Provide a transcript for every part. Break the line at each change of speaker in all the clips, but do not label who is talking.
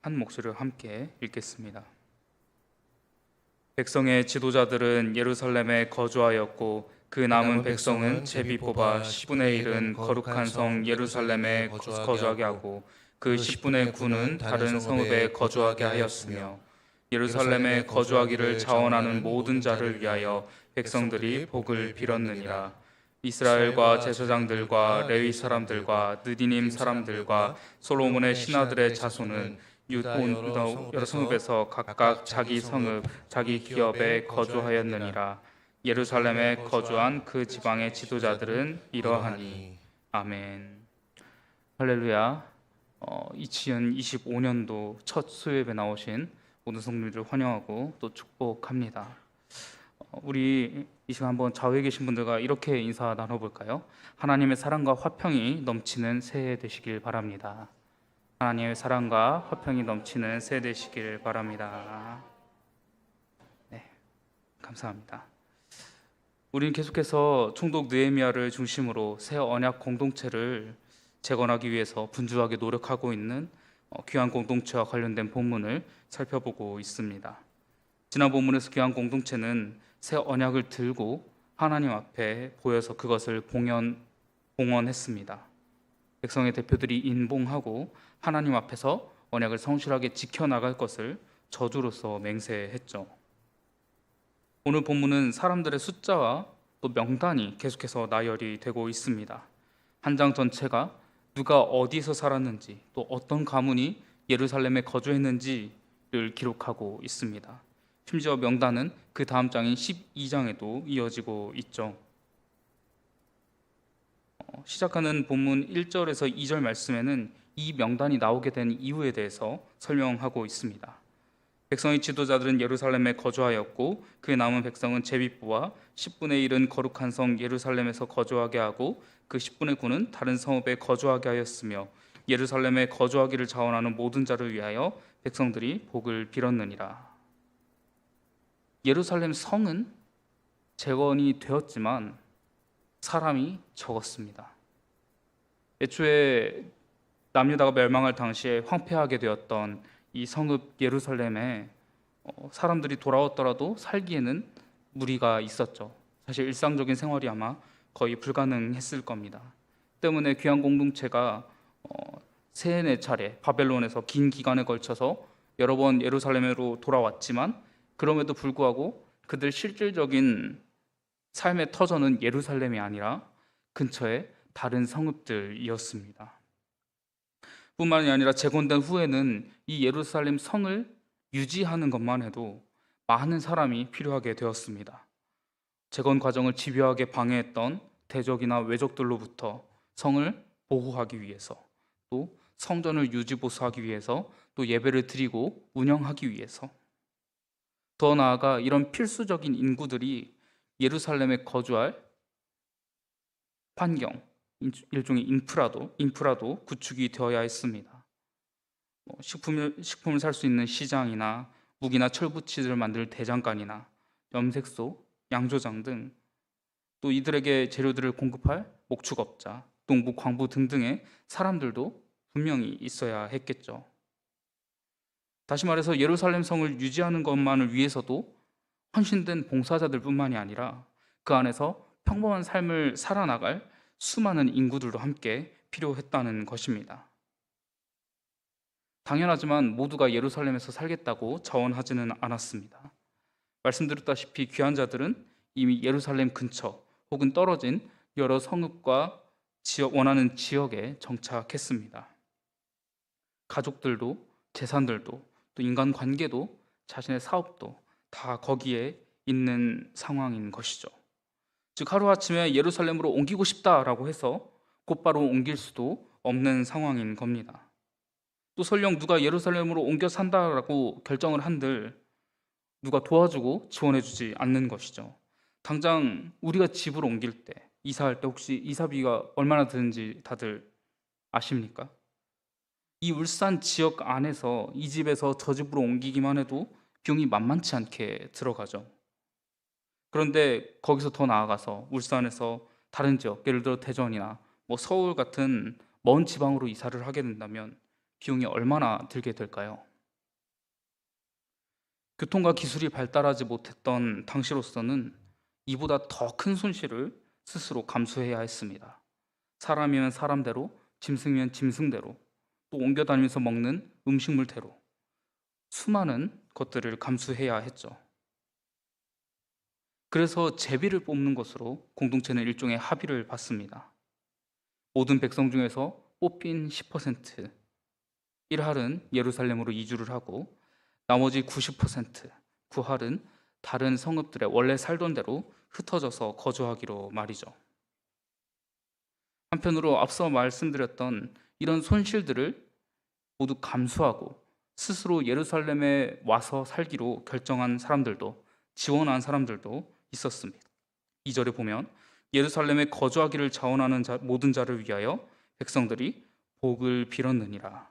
한 목소리로 함께 읽겠습니다. 백성의 지도자들은 예루살렘에 거주하였고 그 남은 백성은 제비 뽑아 10분의 1은 거룩한 성 예루살렘에 거주하게 하고 그 10분의 9는 다른 성읍에 거주하게 하였으며 예루살렘에 거주하기를 자원하는 모든 자를 위하여 백성들이 복을 빌었느니라. 이스라엘과 제사장들과 레위 사람들과 느디님 사람들과 솔로몬의 신하들의 자손은 유다 여러 성읍에서 각각 자기 성읍 자기 기업에 거주하였느니라. 예루살렘에 거주한 그 지방의 지도자들은 이러하니. 아멘. 할렐루야. 2025년도 첫 수요예배 나오신 모든 성도님들을 환영하고 또 축복합니다. 우리 이 시간 한번 좌우에 계신 분들과 이렇게 인사 나눠볼까요? 하나님의 사랑과 화평이 넘치는 새해 되시길 바랍니다. 하나님의 사랑과 화평이 넘치는 새해 되시길 바랍니다. 네, 감사합니다. 우리는 계속해서 총독 느헤미야를 중심으로 새 언약 공동체를 재건하기 위해서 분주하게 노력하고 있는 귀한 공동체와 관련된 본문을 살펴보고 있습니다. 지난 본문에서 귀한 공동체는 새 언약을 들고 하나님 앞에 보여서 그것을 봉헌했습니다. 백성의 대표들이 인봉하고 하나님 앞에서 언약을 성실하게 지켜나갈 것을 저주로서 맹세했죠. 오늘 본문은 사람들의 숫자와 또 명단이 계속해서 나열이 되고 있습니다. 한 장 전체가 누가 어디서 살았는지 또 어떤 가문이 예루살렘에 거주했는지를 기록하고 있습니다. 심지어 명단은 그 다음 장인 12장에도 이어지고 있죠. 시작하는 본문 1절에서 2절 말씀에는 이 명단이 나오게 된 이유에 대해서 설명하고 있습니다. 백성의 지도자들은 예루살렘에 거주하였고 그의 남은 백성은 제비뽑아 10분의 1은 거룩한 성 예루살렘에서 거주하게 하고 그 10분의 9는 다른 성읍에 거주하게 하였으며 예루살렘에 거주하기를 자원하는 모든 자를 위하여 백성들이 복을 빌었느니라. 예루살렘 성은 재건이 되었지만 사람이 적었습니다. 애초에 남유다가 멸망할 당시에 황폐하게 되었던 이 성읍 예루살렘에 사람들이 돌아왔더라도 살기에는 무리가 있었죠. 사실 일상적인 생활이 아마 거의 불가능했을 겁니다. 때문에 귀한 공동체가 세네 차례 바벨론에서 긴 기간에 걸쳐서 여러 번 예루살렘으로 돌아왔지만 그럼에도 불구하고 그들 실질적인 삶의 터전은 예루살렘이 아니라 근처의 다른 성읍들이었습니다. 뿐만이 아니라 재건된 후에는 이 예루살렘 성을 유지하는 것만 해도 많은 사람이 필요하게 되었습니다. 재건 과정을 집요하게 방해했던 대적이나 외적들로부터 성을 보호하기 위해서, 또 성전을 유지보수하기 위해서, 또 예배를 드리고 운영하기 위해서, 더 나아가 이런 필수적인 인구들이 예루살렘에 거주할 환경, 일종의 인프라도 구축이 되어야 했습니다. 식품을 살 수 있는 시장이나 무기나 철부치들을 만들 대장간이나 염색소, 양조장 등 또 이들에게 재료들을 공급할 목축업자, 농부, 광부 등등의 사람들도 분명히 있어야 했겠죠. 다시 말해서 예루살렘 성을 유지하는 것만을 위해서도 헌신된 봉사자들뿐만이 아니라 그 안에서 평범한 삶을 살아나갈 수많은 인구들도 함께 필요했다는 것입니다. 당연하지만 모두가 예루살렘에서 살겠다고 자원하지는 않았습니다. 말씀드렸다시피 귀한 자들은 이미 예루살렘 근처 혹은 떨어진 여러 성읍과 원하는 지역에 정착했습니다. 가족들도 재산들도 또 인간관계도 자신의 사업도 다 거기에 있는 상황인 것이죠. 즉 하루아침에 예루살렘으로 옮기고 싶다라고 해서 곧바로 옮길 수도 없는 상황인 겁니다. 또 설령 누가 예루살렘으로 옮겨 산다라고 결정을 한들 누가 도와주고 지원해주지 않는 것이죠. 당장 우리가 집을 옮길 때, 이사할 때 혹시 이사비가 얼마나 드는지 다들 아십니까? 이 울산 지역 안에서 이 집에서 저 집으로 옮기기만 해도 비용이 만만치 않게 들어가죠. 그런데 거기서 더 나아가서 울산에서 다른 지역, 예를 들어 대전이나 서울 같은 먼 지방으로 이사를 하게 된다면 비용이 얼마나 들게 될까요? 교통과 기술이 발달하지 못했던 당시로서는 이보다 더 큰 손실을 스스로 감수해야 했습니다. 사람이면 사람대로, 짐승이면 짐승대로, 또 옮겨 다니면서 먹는 음식물대로 수많은 것들을 감수해야 했죠. 그래서 제비를 뽑는 것으로 공동체는 일종의 합의를 받습니다. 모든 백성 중에서 뽑힌 10%, 1할은 예루살렘으로 이주를 하고 나머지 90%, 9할은 다른 성읍들에 원래 살던 대로 흩어져서 거주하기로 말이죠. 한편으로 앞서 말씀드렸던 이런 손실들을 모두 감수하고 스스로 예루살렘에 와서 살기로 결정한 사람들도, 지원한 사람들도 있었습니다. 2절에 보면 예루살렘에 거주하기를 자원하는 모든 자를 위하여 백성들이 복을 빌었느니라.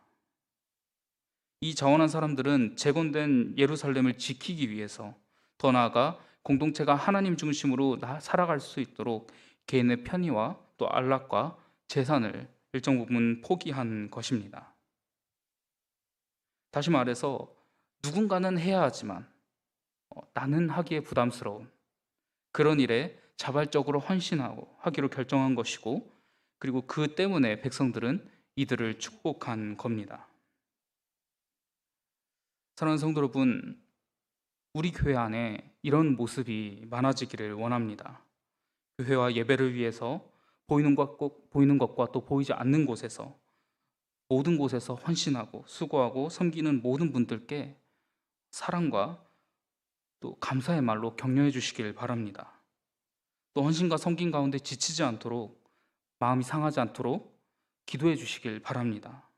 이 자원한 사람들은 재건된 예루살렘을 지키기 위해서, 더 나아가 공동체가 하나님 중심으로 살아갈 수 있도록 개인의 편의와 또 안락과 재산을 일정 부분 포기한 것입니다. 다시 말해서 누군가는 해야 하지만 나는 하기에 부담스러운 그런 일에 자발적으로 헌신하고 하기로 결정한 것이고, 그리고 그 때문에 백성들은 이들을 축복한 겁니다. 사랑하는 성도 여러분, 우리 교회 안에 이런 모습이 많아지기를 원합니다. 교회와 예배를 위해서 보이는 것과 또 보이지 않는 곳에서, 모든 곳에서 헌신하고 수고하고 섬기는 모든 분들께 사랑과 또 감사의 말로 격려해 주시길 바랍니다. 또 헌신과 섬김 가운데 지치지 않도록, 마음이 상하지 않도록 기도해 주시길 바랍니다.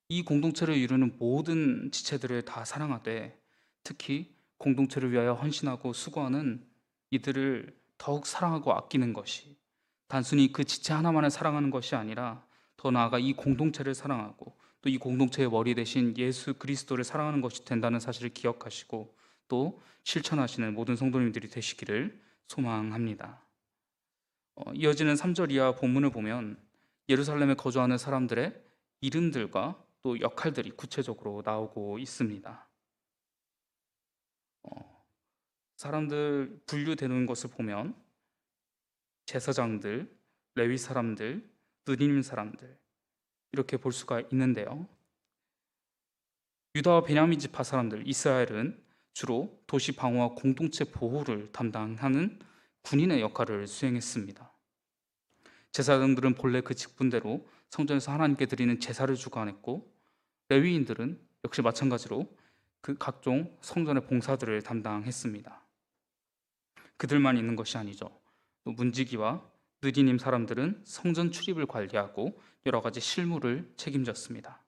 이 공동체를 이루는 모든 지체들을 다 사랑하되, 특히 공동체를 위하여 헌신하고 수고하는 이들을 더욱 사랑하고 아끼는 것이 단순히 그 지체 하나만을 사랑하는 것이 아니라, 더 나아가 이 공동체를 사랑하고 또 이 공동체의 머리 대신 예수 그리스도를 사랑하는 것이 된다는 사실을 기억하시고 또 실천하시는 모든 성도님들이 되시기를 소망합니다. 이어지는 3절 이하 본문을 보면 예루살렘에 거주하는 사람들의 이름들과 또 역할들이 구체적으로 나오고 있습니다. 사람들 분류되는 것을 보면 제사장들, 레위 사람들, 느림 사람들, 이렇게 볼 수가 있는데요. 유다와 베냐민 지파 사람들, 이스라엘은 주로 도시 방어와 공동체 보호를 담당하는 군인의 역할을 수행했습니다. 제사장들은 본래 그 직분대로 성전에서 하나님께 드리는 제사를 주관했고, 레위인들은 역시 마찬가지로 그 각종 성전의 봉사들을 담당했습니다. 그들만 있는 것이 아니죠. 또 문지기와 느디님 사람들은 성전 출입을 관리하고 여러 가지 실무를 책임졌습니다.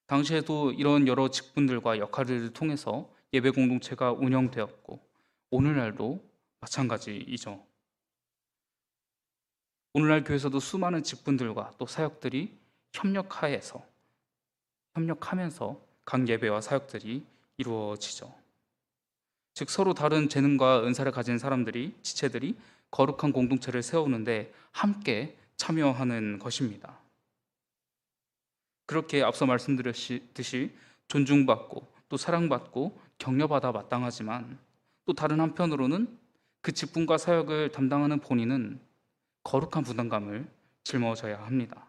당시에도 이런 여러 직분들과 역할들을 통해서 예배 공동체가 운영되었고, 오늘날도 마찬가지이죠. 오늘날 교회에서도 수많은 직분들과 또 사역들이 협력하면서 각 예배와 사역들이 이루어지죠. 즉 서로 다른 재능과 은사를 가진 사람들이, 지체들이 거룩한 공동체를 세우는데 함께 참여하는 것입니다. 그렇게 앞서 말씀드렸듯이 존중받고 또 사랑받고 격려받아 마땅하지만, 또 다른 한편으로는 그 직분과 사역을 담당하는 본인은 거룩한 부담감을 짊어져야 합니다.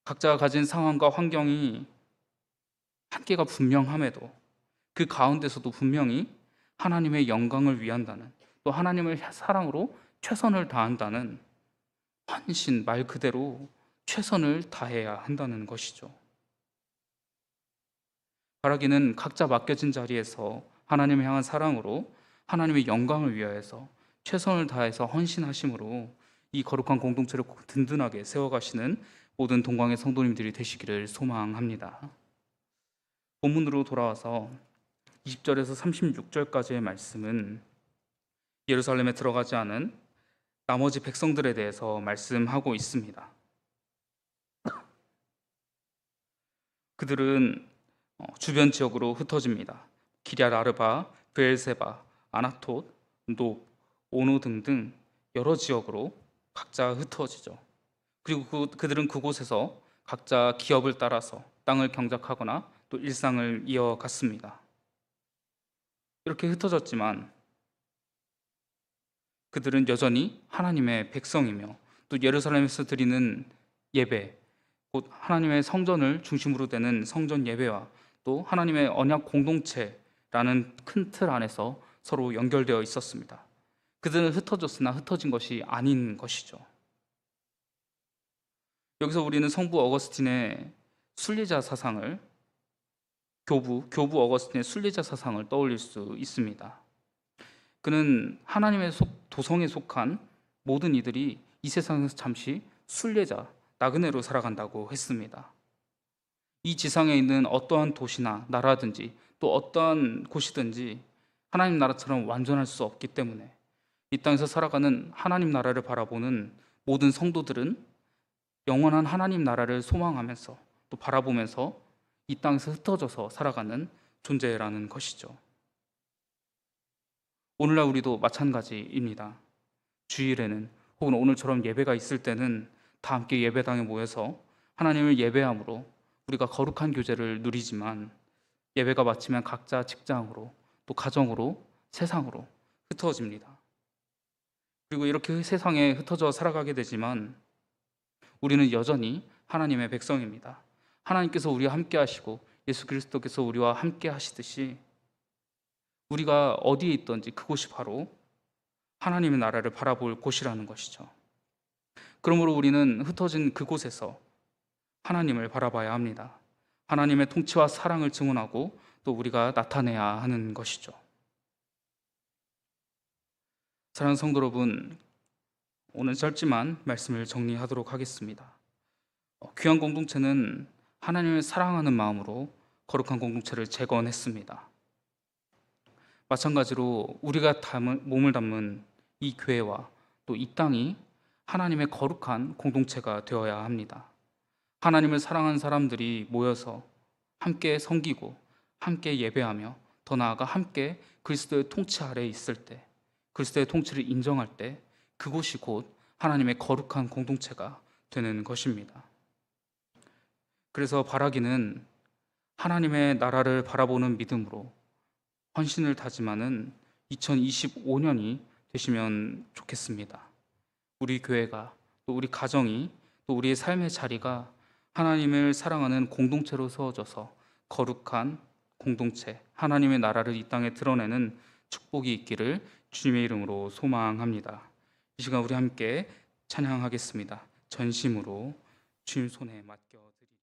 각자가 가진 상황과 환경이 한계가 분명함에도 그 가운데서도 분명히 하나님의 영광을 위한다는, 또 하나님의 사랑으로 최선을 다한다는 헌신, 말 그대로 최선을 다해야 한다는 것이죠. 바라기는 각자 맡겨진 자리에서 하나님을 향한 사랑으로 하나님의 영광을 위하여서 최선을 다해서 헌신하심으로 이 거룩한 공동체를 든든하게 세워가시는 모든 동광의 성도님들이 되시기를 소망합니다. 본문으로 돌아와서 20절에서 36절까지의 말씀은 예루살렘에 들어가지 않은 나머지 백성들에 대해서 말씀하고 있습니다. 그들은 주변 지역으로 흩어집니다. 기럇 아르바, 브엘세바, 아나톳, 높, 오노 등등 여러 지역으로 각자 흩어지죠. 그리고 그들은 그곳에서 각자 기업을 따라서 땅을 경작하거나 또 일상을 이어갔습니다. 이렇게 흩어졌지만 그들은 여전히 하나님의 백성이며 또 예루살렘에서 드리는 예배, 곧 하나님의 성전을 중심으로 되는 성전 예배와 또 하나님의 언약 공동체라는 큰 틀 안에서 서로 연결되어 있었습니다. 그들은 흩어졌으나 흩어진 것이 아닌 것이죠. 여기서 우리는 성부 어거스틴의 순례자 사상을 교부 어거스틴의 순례자 사상을 떠올릴 수 있습니다. 그는 하나님의 도성에 속한 모든 이들이 이 세상에서 잠시 순례자, 나그네로 살아간다고 했습니다. 이 지상에 있는 어떠한 도시나 나라든지 또 어떠한 곳이든지 하나님 나라처럼 완전할 수 없기 때문에 이 땅에서 살아가는 하나님 나라를 바라보는 모든 성도들은 영원한 하나님 나라를 소망하면서 또 바라보면서 이 땅에서 흩어져서 살아가는 존재라는 것이죠. 오늘날 우리도 마찬가지입니다. 주일에는 혹은 오늘처럼 예배가 있을 때는 다 함께 예배당에 모여서 하나님을 예배함으로 우리가 거룩한 교제를 누리지만 예배가 마치면 각자 직장으로 또 가정으로 세상으로 흩어집니다. 그리고 이렇게 세상에 흩어져 살아가게 되지만 우리는 여전히 하나님의 백성입니다. 하나님께서 우리와 함께 하시고 예수 그리스도께서 우리와 함께 하시듯이 우리가 어디에 있든지 그곳이 바로 하나님의 나라를 바라볼 곳이라는 것이죠. 그러므로 우리는 흩어진 그곳에서 하나님을 바라봐야 합니다. 하나님의 통치와 사랑을 증언하고 또 우리가 나타내야 하는 것이죠. 사랑하는 성도 여러분, 오늘 짧지만 말씀을 정리하도록 하겠습니다. 귀한 공동체는 하나님을 사랑하는 마음으로 거룩한 공동체를 재건했습니다. 마찬가지로 우리가 몸을 담은 이 교회와 또 이 땅이 하나님의 거룩한 공동체가 되어야 합니다. 하나님을 사랑하는 사람들이 모여서 함께 섬기고 함께 예배하며 더 나아가 함께 그리스도의 통치 아래에 있을 때, 그리스도의 통치를 인정할 때 그곳이 곧 하나님의 거룩한 공동체가 되는 것입니다. 그래서 바라기는 하나님의 나라를 바라보는 믿음으로 헌신을 다짐하는 2025년이 되시면 좋겠습니다. 우리 교회가 또 우리 가정이 또 우리의 삶의 자리가 하나님을 사랑하는 공동체로 세워져서 거룩한 공동체, 하나님의 나라를 이 땅에 드러내는 축복이 있기를 주님의 이름으로 소망합니다. 이 시간 우리 함께 찬양하겠습니다. 전심으로 주님 손에 맡겨드립니다.